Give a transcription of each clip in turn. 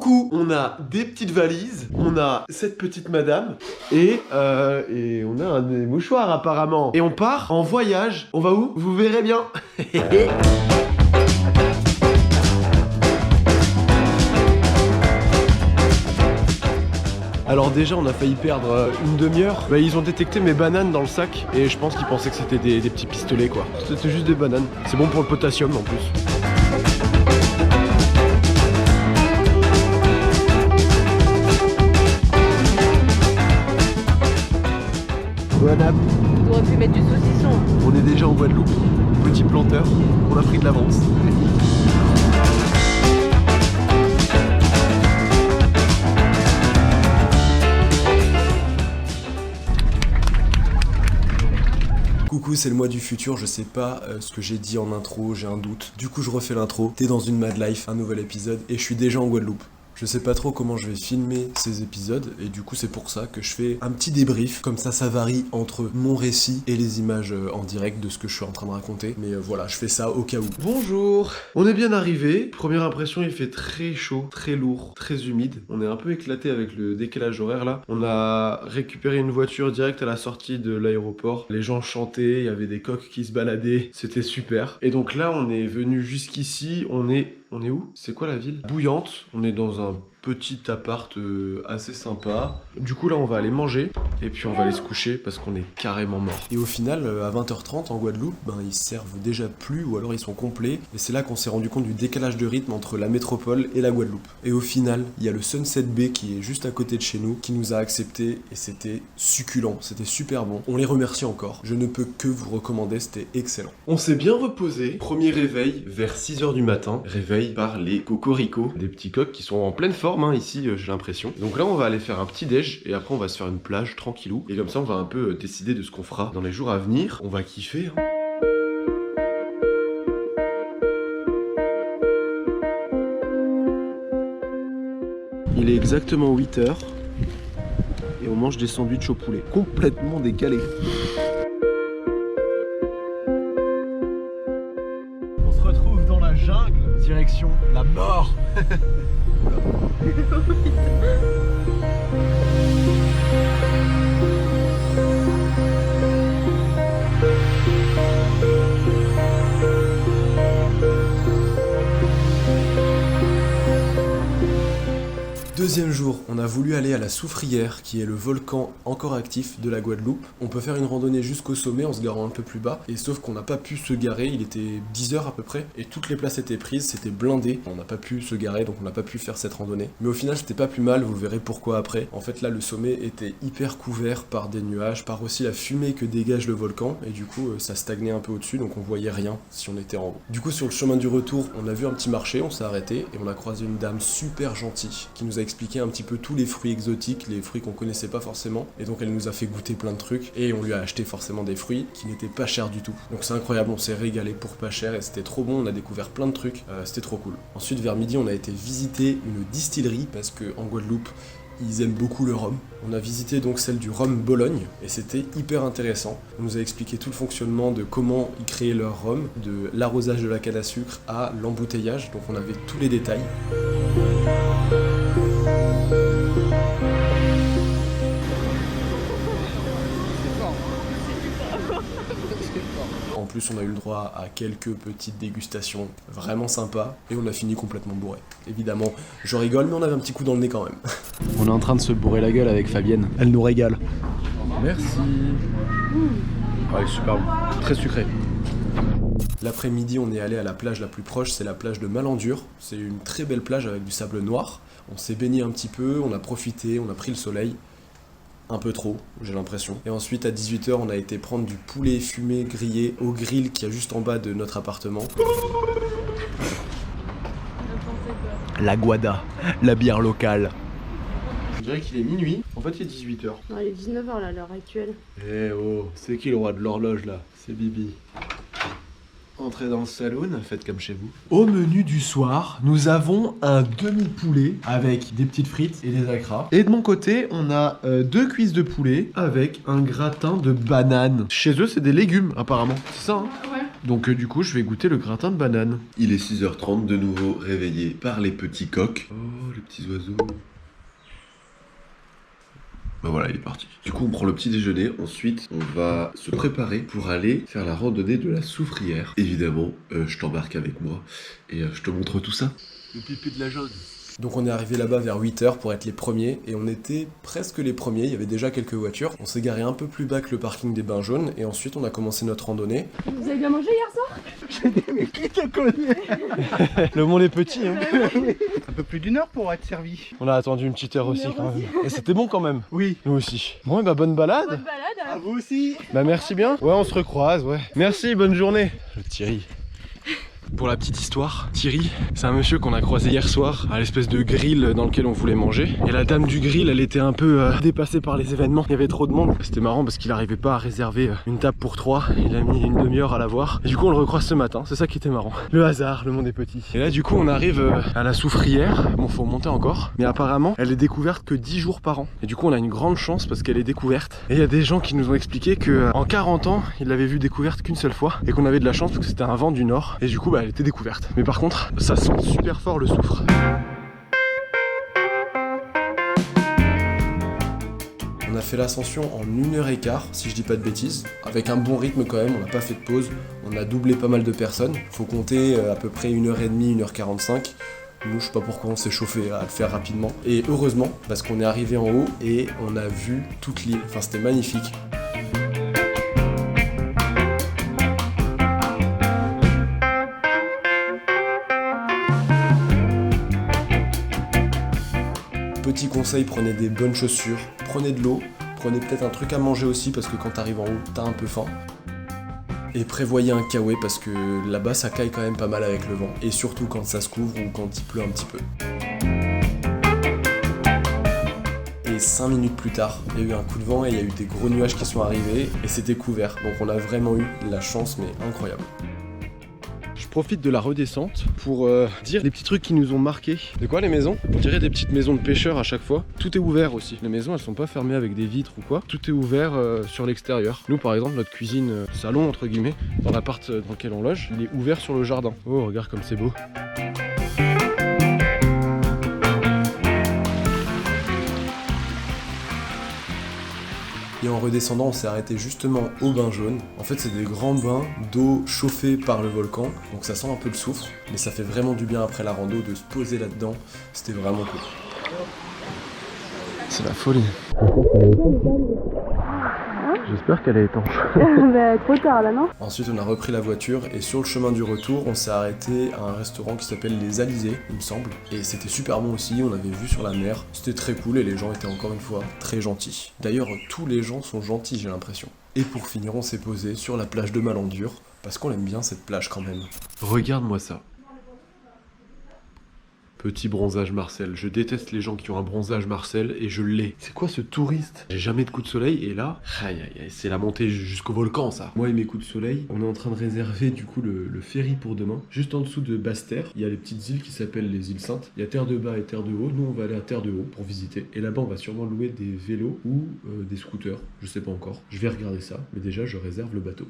Coucou, on a des petites valises, on a cette petite madame et on a des mouchoirs apparemment. Et on part en voyage. On va où? Vous verrez bien. Alors déjà on a failli perdre une demi-heure. Bah, ils ont détecté mes bananes dans le sac et je pense qu'ils pensaient que c'était des petits pistolets quoi. C'était juste des bananes. C'est bon pour le potassium en plus. Bon app. On aurait pu mettre du saucisson. On est déjà en Guadeloupe. Petit planteur. On a pris de l'avance. Coucou, c'est le moi du futur, je sais pas ce que j'ai dit en intro, j'ai un doute. Du coup je refais l'intro, t'es dans une Mad Life, un nouvel épisode, et je suis déjà en Guadeloupe. Je sais pas trop comment je vais filmer ces épisodes, et du coup c'est pour ça que je fais un petit débrief, comme ça varie entre mon récit et les images en direct de ce que je suis en train de raconter. Mais voilà, je fais ça au cas où. Bonjour, on est bien arrivé. Première impression, il fait très chaud, très lourd, très humide. On est un peu éclaté avec le décalage horaire là. On a récupéré une voiture direct à la sortie de l'aéroport. Les gens chantaient, il y avait des coqs qui se baladaient, c'était super. Et donc là on est venu jusqu'ici, on est où? C'est quoi la ville? Bouillante. On est dans un petit appart assez sympa. Du coup là on va aller manger et puis on va aller se coucher parce qu'on est carrément mort. Et au final à 20h30 en Guadeloupe, ils servent déjà plus ou alors ils sont complets. Et c'est là qu'on s'est rendu compte du décalage de rythme entre la métropole et la Guadeloupe. Et au final, il y a le Sunset Bay qui est juste à côté de chez nous qui nous a accepté et c'était succulent, c'était super bon. On les remercie encore. Je ne peux que vous recommander, c'était excellent. On s'est bien reposé. Premier réveil vers 6h du matin. Réveil par les cocoricots, des petits coqs qui sont en pleine forme ici j'ai l'impression. Donc là on va aller faire un petit déj et après on va se faire une plage tranquillou. Et comme ça on va un peu décider de ce qu'on fera dans les jours à venir. On va kiffer hein. Il est exactement 8h et on mange des sandwichs au poulet. Complètement décalé. On se retrouve dans la jungle, direction la mort. Deuxième jour, on a voulu aller à la Soufrière, qui est le volcan encore actif de la Guadeloupe. On peut faire une randonnée jusqu'au sommet en se garant un peu plus bas, et sauf qu'on n'a pas pu se garer, il était 10h à peu près, et toutes les places étaient prises, c'était blindé. On n'a pas pu se garer, donc on n'a pas pu faire cette randonnée. Mais au final, c'était pas plus mal, vous verrez pourquoi après. En fait, là, le sommet était hyper couvert par des nuages, par aussi la fumée que dégage le volcan, et du coup, ça stagnait un peu au-dessus, donc on voyait rien si on était en haut. Du coup, sur le chemin du retour, on a vu un petit marché, on s'est arrêté, et on a croisé une dame super gentille, qui nous a expliqué un petit peu tous les fruits exotiques, les fruits qu'on connaissait pas forcément, et donc elle nous a fait goûter plein de trucs et on lui a acheté forcément des fruits qui n'étaient pas chers du tout. Donc c'est incroyable, on s'est régalé pour pas cher et c'était trop bon, on a découvert plein de trucs, c'était trop cool. Ensuite vers midi on a été visiter une distillerie parce que en Guadeloupe ils aiment beaucoup le rhum. On a visité donc celle du rhum Bologne et c'était hyper intéressant. On nous a expliqué tout le fonctionnement de comment ils créaient leur rhum, de l'arrosage de la canne à sucre à l'embouteillage, donc on avait tous les détails. En plus, on a eu le droit à quelques petites dégustations vraiment sympas et on a fini complètement bourré. Évidemment, je rigole, mais on avait un petit coup dans le nez quand même. On est en train de se bourrer la gueule avec Fabienne. Elle nous régale. Merci. Ouais, super bon. Très sucré. L'après-midi, on est allé à la plage la plus proche, c'est la plage de Malandure. C'est une très belle plage avec du sable noir. On s'est baigné un petit peu, on a profité, on a pris le soleil. Un peu trop, j'ai l'impression. Et ensuite, à 18h, on a été prendre du poulet fumé grillé au grill qui est juste en bas de notre appartement. La Guada, la bière locale. Je dirais qu'il est minuit, en fait il est 18h. Non, il est 19h là, à l'heure actuelle. Eh oh, c'est qui le roi de l'horloge là? C'est Bibi. Entrez dans le saloon, faites comme chez vous. Au menu du soir, nous avons un demi-poulet avec des petites frites et des acras. Et de mon côté, on a 2 cuisses de poulet avec un gratin de banane. Chez eux, c'est des légumes apparemment. C'est ça hein? Ouais. Donc du coup, je vais goûter le gratin de banane. Il est 6h30, de nouveau réveillé par les petits coqs. Oh, les petits oiseaux. Bah voilà, il est parti. Du coup, on prend le petit déjeuner. Ensuite, on va se préparer pour aller faire la randonnée de la Soufrière. Évidemment, je t'embarque avec moi et je te montre tout ça. Le pipi de la jaune. Donc on est arrivé là-bas vers 8h pour être les premiers, et on était presque les premiers, il y avait déjà quelques voitures. On s'est garé un peu plus bas que le parking des Bains Jaunes, et ensuite on a commencé notre randonnée. Vous avez bien mangé hier soir? Mais qui te connaît? Le monde est petit, hein. Un peu plus d'une heure pour être servi. On a attendu une petite heure aussi quand même. Et c'était bon quand même. Oui. Nous aussi. Bon, et bah bonne balade. Bonne balade. À vous aussi. Bah merci bien. Ouais, on se recroise, ouais. Merci, bonne journée. Le Thierry. Pour la petite histoire, Thierry, c'est un monsieur qu'on a croisé hier soir à l'espèce de grill dans lequel on voulait manger. Et la dame du grill, elle était un peu dépassée par les événements. Il y avait trop de monde. C'était marrant parce qu'il n'arrivait pas à réserver une table pour 3. Il a mis une demi-heure à la voir. Et du coup, on le recroise ce matin. C'est ça qui était marrant. Le hasard, le monde est petit. Et là, du coup, on arrive à la Soufrière. Bon, faut monter encore. Mais apparemment, elle est découverte que 10 jours par an. Et du coup, on a une grande chance parce qu'elle est découverte. Et il y a des gens qui nous ont expliqué que en 40 ans, ils l'avaient vue découverte qu'une seule fois. Et qu'on avait de la chance parce que c'était un vent du nord. Et du coup, bah, elle était découverte. Mais par contre, ça sent super fort le soufre. On a fait l'ascension en 1h15, si je dis pas de bêtises, avec un bon rythme quand même, on n'a pas fait de pause, on a doublé pas mal de personnes. Faut compter à peu près 1h30, 1h45. Nous, je sais pas pourquoi on s'est chauffé à le faire rapidement. Et heureusement, parce qu'on est arrivé en haut et on a vu toute l'île. Enfin, c'était magnifique. Petit conseil, prenez des bonnes chaussures, prenez de l'eau, prenez peut-être un truc à manger aussi parce que quand t'arrives en haut, t'as un peu faim. Et prévoyez un kawaii parce que là-bas ça caille quand même pas mal avec le vent. Et surtout quand ça se couvre ou quand il pleut un petit peu. Et 5 minutes plus tard, il y a eu un coup de vent et il y a eu des gros nuages qui sont arrivés et c'était couvert. Donc on a vraiment eu la chance mais incroyable. Je profite de la redescente pour dire des petits trucs qui nous ont marqués. C'est quoi les maisons? On dirait des petites maisons de pêcheurs à chaque fois. Tout est ouvert aussi. Les maisons elles sont pas fermées avec des vitres ou quoi. Tout est ouvert sur l'extérieur. Nous par exemple notre cuisine salon entre guillemets, dans l'appart dans lequel on loge, il est ouvert sur le jardin. Oh regarde comme c'est beau. Et en redescendant, on s'est arrêté justement aux Bains Jaunes. En fait, c'est des grands bains d'eau chauffée par le volcan. Donc ça sent un peu le soufre, mais ça fait vraiment du bien après la rando de se poser là-dedans. C'était vraiment cool. C'est la folie. J'espère qu'elle est étanche. Bah, trop tard là, non? Ensuite, on a repris la voiture et sur le chemin du retour, on s'est arrêté à un restaurant qui s'appelle Les Alizés, il me semble. Et c'était super bon aussi, on avait vu sur la mer. C'était très cool et les gens étaient encore une fois très gentils. D'ailleurs, tous les gens sont gentils, j'ai l'impression. Et pour finir, on s'est posé sur la plage de Malandure, parce qu'on aime bien cette plage quand même. Regarde-moi ça. Petit bronzage Marcel. Je déteste les gens qui ont un bronzage Marcel et je l'ai. C'est quoi ce touriste? J'ai jamais de coup de soleil et là, aïe aïe aïe, c'est la montée jusqu'au volcan ça. Moi et mes coups de soleil, on est en train de réserver du coup le ferry pour demain. Juste en dessous de Basse-Terre, il y a les petites îles qui s'appellent les îles Saintes. Il y a Terre de Bas et Terre de Haut. Nous on va aller à Terre de Haut pour visiter. Et là-bas on va sûrement louer des vélos ou des scooters. Je sais pas encore. Je vais regarder ça. Mais déjà je réserve le bateau.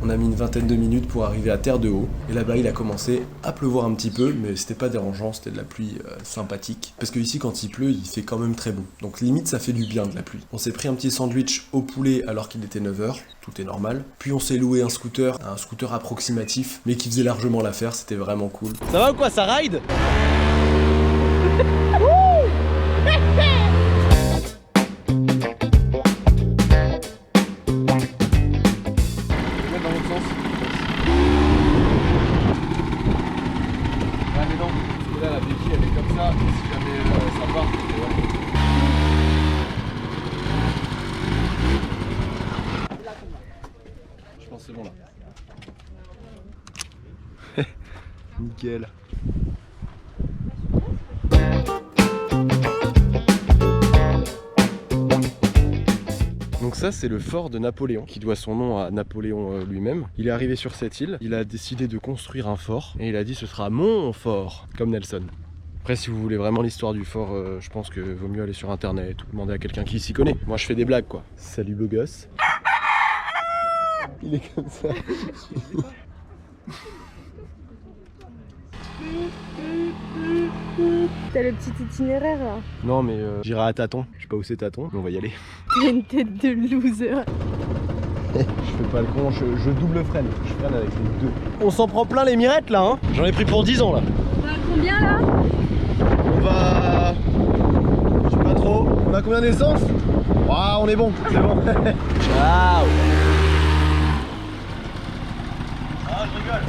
On a mis une vingtaine de minutes pour arriver à Terre de Haut. Et là-bas, il a commencé à pleuvoir un petit peu, mais c'était pas dérangeant, c'était de la pluie sympathique. Parce que ici, quand il pleut, il fait quand même très bon. Donc limite, ça fait du bien de la pluie. On s'est pris un petit sandwich au poulet alors qu'il était 9h, tout est normal. Puis on s'est loué un scooter approximatif, mais qui faisait largement l'affaire, c'était vraiment cool. Ça va ou quoi, ça ride? Je pense que c'est bon là. Nickel. Donc ça c'est le fort de Napoléon, qui doit son nom à Napoléon lui-même. Il est arrivé sur cette île, il a décidé de construire un fort, et il a dit ce sera mon fort, comme Nelson. Après si vous voulez vraiment l'histoire du fort, je pense que vaut mieux aller sur internet ou demander à quelqu'un qui s'y connaît. Moi je fais des blagues quoi. Salut beau gosse. Il est comme ça. T'as le petit itinéraire là. Non mais j'irai à tâtons. Je sais pas où c'est tâtons, mais on va y aller. T'as une tête de loser. Je fais pas le con, je double freine. Je freine avec les deux. On s'en prend plein les mirettes là, hein. J'en ai pris pour 10 ans là. On va à combien là? On va... Je sais pas trop. On a combien d'essence? Waouh, on est bon, c'est bon. Ciao. Ah, je rigole.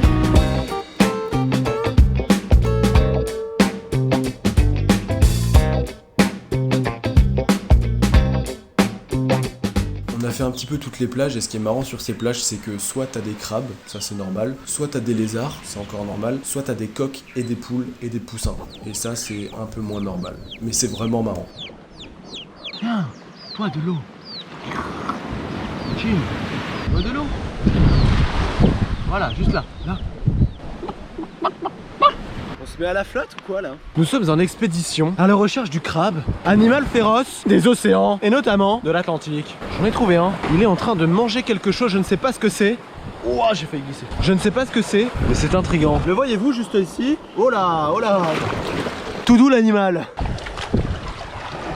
On a fait un petit peu toutes les plages et ce qui est marrant sur ces plages c'est que soit t'as des crabes, ça c'est normal, soit t'as des lézards, c'est encore normal, soit t'as des coqs et des poules et des poussins. Et ça c'est un peu moins normal. Mais c'est vraiment marrant. Tiens, toi de l'eau. Chine, toi de l'eau. Voilà, juste là, là. On se met à la flotte ou quoi là? Nous sommes en expédition à la recherche du crabe, animal féroce des océans et notamment de l'Atlantique. J'en ai trouvé un. Il est en train de manger quelque chose, je ne sais pas ce que c'est. Oh, j'ai failli glisser. Je ne sais pas ce que c'est, mais c'est intriguant. Le voyez-vous juste ici? Oh là, oh là. Tout doux l'animal.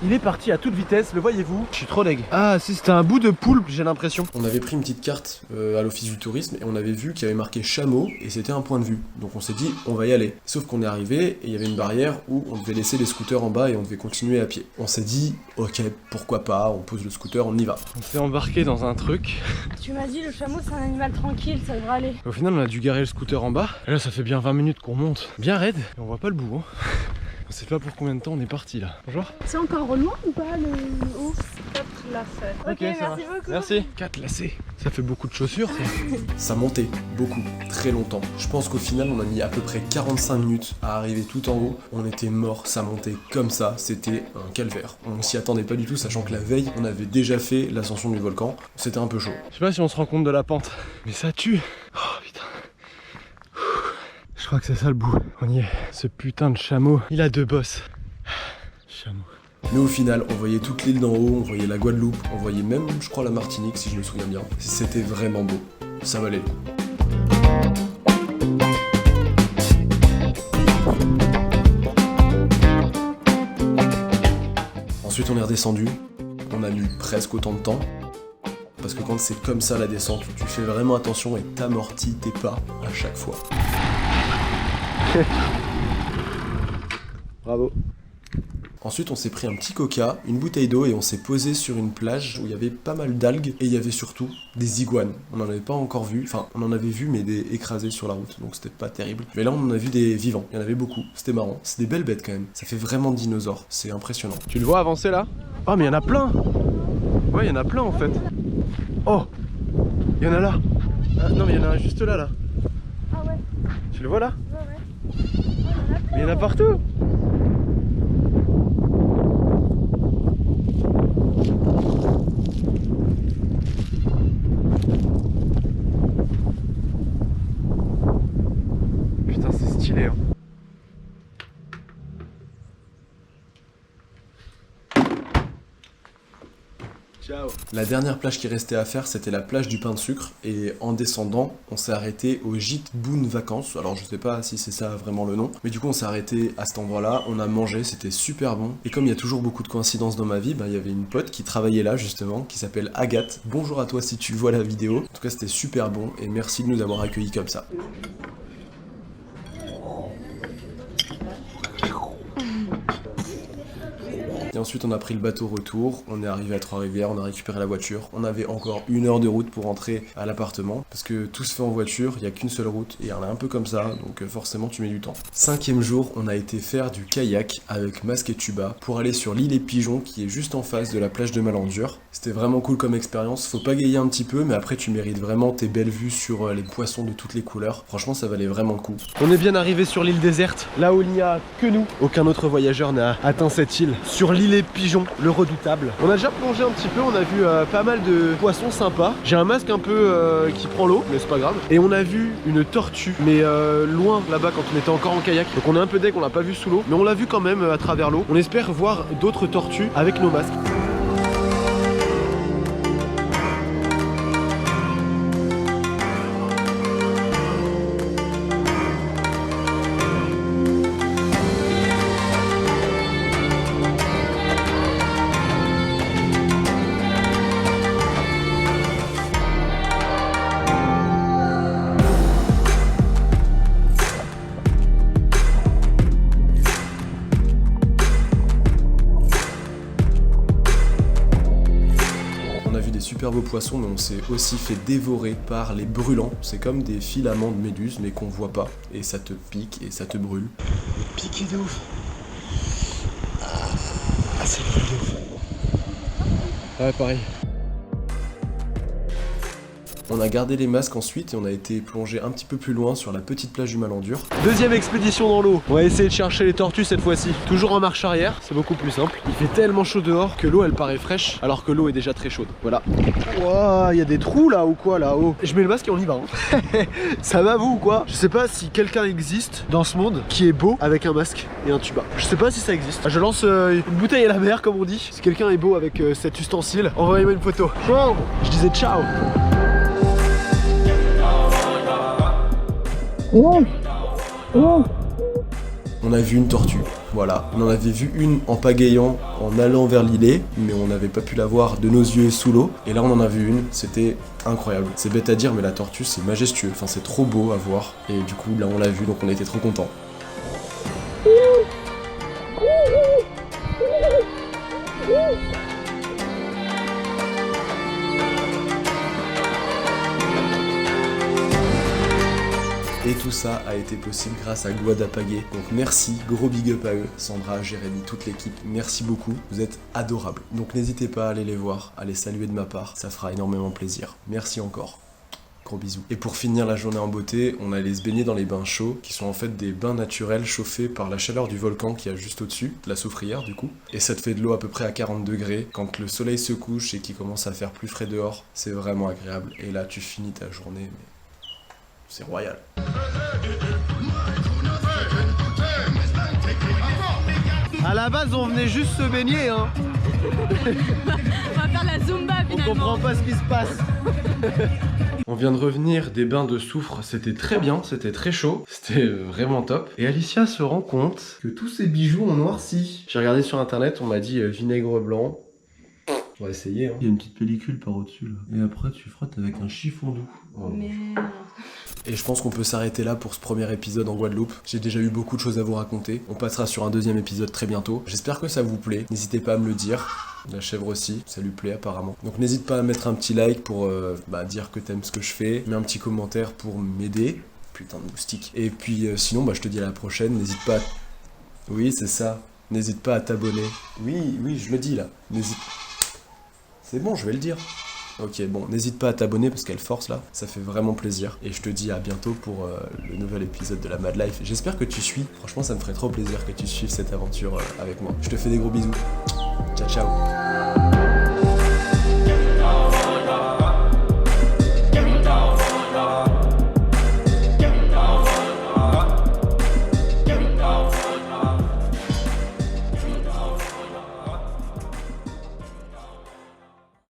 Il est parti à toute vitesse, le voyez-vous? Je suis trop deg. Ah si, c'était un bout de poulpe, j'ai l'impression. On avait pris une petite carte à l'office du tourisme et on avait vu qu'il y avait marqué chameau et c'était un point de vue. Donc on s'est dit on va y aller. Sauf qu'on est arrivé et il y avait une barrière où on devait laisser les scooters en bas et on devait continuer à pied. On s'est dit ok pourquoi pas, on pose le scooter, on y va. On s'est embarqué dans un truc. Tu m'as dit le chameau c'est un animal tranquille, ça devrait aller. Au final on a dû garer le scooter en bas. Et là ça fait bien 20 minutes qu'on monte. Bien raide et on voit pas le bout hein. On sait pas pour combien de temps on est parti là. Bonjour. C'est encore loin ou pas le haut? 4 lacets. Ok, merci beaucoup. Merci. 4 lacets. Ça fait beaucoup de chaussures ça. Ça montait beaucoup, très longtemps. Je pense qu'au final on a mis à peu près 45 minutes à arriver tout en haut. On était mort, ça montait comme ça, c'était un calvaire. On s'y attendait pas du tout, sachant que la veille on avait déjà fait l'ascension du volcan. C'était un peu chaud. Je sais pas si on se rend compte de la pente, mais ça tue. Oh putain. Je crois que c'est ça le bout. On y est. Ce putain de chameau, il a 2 bosses. Chameau. Mais au final, on voyait toute l'île d'en haut, on voyait la Guadeloupe, on voyait même, je crois, la Martinique, si je me souviens bien. C'était vraiment beau. Ça valait le coup. Ensuite, on est redescendu. On a mis presque autant de temps. Parce que quand c'est comme ça la descente, tu fais vraiment attention et t'amortis tes pas à chaque fois. Bravo. Ensuite, on s'est pris un petit coca, une bouteille d'eau et on s'est posé sur une plage où il y avait pas mal d'algues et il y avait surtout des iguanes. On n'en avait pas encore vu, enfin, on en avait vu mais des écrasés sur la route, donc c'était pas terrible. Mais là, on en a vu des vivants, il y en avait beaucoup, c'était marrant. C'est des belles bêtes quand même, ça fait vraiment dinosaure, c'est impressionnant. Tu le vois avancer là? Oh, mais il y en a plein. Ouais, il y en a plein en fait. Oh, il y en a là. Ah, non, mais il y en a un juste là, là. Ah ouais. Tu le vois là? Ouais. Mais il y en a partout. Putain, c'est stylé hein. Ciao. La dernière plage qui restait à faire, c'était la plage du pain de sucre. Et en descendant, on s'est arrêté au gîte Boone Vacances. Alors je sais pas si c'est ça vraiment le nom. Mais du coup, on s'est arrêté à cet endroit-là. On a mangé, c'était super bon. Et comme il y a toujours beaucoup de coïncidences dans ma vie, il y avait une pote qui travaillait là justement, qui s'appelle Agathe. Bonjour à toi si tu vois la vidéo. En tout cas, c'était super bon. Et merci de nous avoir accueillis comme ça. Et ensuite on a pris le bateau retour, on est arrivé à Trois-Rivières, on a récupéré la voiture, on avait encore 1 heure de route pour rentrer à l'appartement, parce que tout se fait en voiture, il n'y a qu'une seule route, et on est un peu comme ça, donc forcément tu mets du temps. 5e jour, on a été faire du kayak avec masque et tuba, pour aller sur l'île et Pigeons, qui est juste en face de la plage de Malandure. C'était vraiment cool comme expérience, faut pas gayer un petit peu, mais après tu mérites vraiment tes belles vues sur les poissons de toutes les couleurs, franchement ça valait vraiment le coup. On est bien arrivé sur l'île déserte, là où il n'y a que nous. Aucun autre voyageur n'a atteint cette île. Sur l'île et Pigeons, le redoutable. On a déjà plongé un petit peu, on a vu pas mal de poissons sympas. J'ai un masque un peu qui prend l'eau, mais c'est pas grave. Et on a vu une tortue, mais loin là-bas quand on était encore en kayak. Donc on est un peu deg, on l'a pas vu sous l'eau, mais on l'a vu quand même à travers l'eau. On espère voir d'autres tortues avec nos masques. beaux poissons, mais on s'est aussi fait dévorer par les brûlants. C'est comme des filaments de méduses, mais qu'on voit pas. Et ça te pique et ça te brûle. Piqué de ouf. Ah, c'est le truc de ouf. Ouais, pareil. On a gardé les masques ensuite et on a été plongé un petit peu plus loin sur la petite plage du Malandur. Deuxième expédition dans l'eau. On va essayer de chercher les tortues cette fois-ci. Toujours en marche arrière, c'est beaucoup plus simple. Il fait tellement chaud dehors que l'eau elle paraît fraîche alors que l'eau est déjà très chaude. Voilà. Wow, il y a des trous là ou quoi là-haut. Je mets le masque et on y va. Hein. Ça va vous ou quoi? Je sais pas si quelqu'un existe dans ce monde qui est beau avec un masque et un tuba. Je sais pas si ça existe. Je lance une bouteille à la mer comme on dit. Si quelqu'un est beau avec cet ustensile, envoyez-moi une photo. Ciao. Je disais ciao. On a vu une tortue, voilà. On en avait vu une en pagayant, en allant vers l'îlet, mais on n'avait pas pu la voir de nos yeux sous l'eau. Et là on en a vu une, c'était incroyable. C'est bête à dire, mais la tortue c'est majestueux, enfin c'est trop beau à voir. Et du coup là on l'a vu, donc on était trop contents. Et tout ça a été possible grâce à Guadapagé. Donc merci, gros big up à eux, Sandra, Jérémy, toute l'équipe, merci beaucoup, vous êtes adorables. Donc n'hésitez pas à aller les voir, à les saluer de ma part, ça fera énormément plaisir. Merci encore. Gros bisous. Et pour finir la journée en beauté, on allait se baigner dans les bains chauds, qui sont en fait des bains naturels chauffés par la chaleur du volcan qui a juste au-dessus, la soufrière du coup. Et ça te fait de l'eau à peu près à 40 degrés. Quand le soleil se couche et qu'il commence à faire plus frais dehors, c'est vraiment agréable. Et là tu finis ta journée, mais c'est royal. À la base on venait juste se baigner hein. On va faire la Zumba On finalement. comprend pas ce qui se passe. On vient de revenir des bains de soufre, c'était très bien, c'était très chaud, c'était vraiment top. Et Alicia se rend compte que tous ces bijoux ont noirci. J'ai regardé sur internet, on m'a dit vinaigre blanc. On va essayer hein. Il y a une petite pellicule par au-dessus là. Et après tu frottes avec un chiffon doux. Oh. Merde. Et je pense qu'on peut s'arrêter là pour ce premier épisode en Guadeloupe. J'ai déjà eu beaucoup de choses à vous raconter. On passera sur un deuxième épisode très bientôt. J'espère que ça vous plaît. N'hésitez pas à me le dire. La chèvre aussi, ça lui plaît apparemment. Donc n'hésite pas à mettre un petit like pour dire que t'aimes ce que je fais. Mets un petit commentaire pour m'aider. Putain de moustique. Et puis sinon, je te dis à la prochaine. N'hésite pas à... Oui, c'est ça. N'hésite pas à t'abonner. Oui, je le dis là. N'hésite... C'est bon, je vais le dire. Ok, bon, n'hésite pas à t'abonner parce qu'elle force là, ça fait vraiment plaisir. Et je te dis à bientôt pour le nouvel épisode de la Mad Life. J'espère que tu suis, franchement ça me ferait trop plaisir que tu suives cette aventure avec moi. Je te fais des gros bisous. Ciao ciao.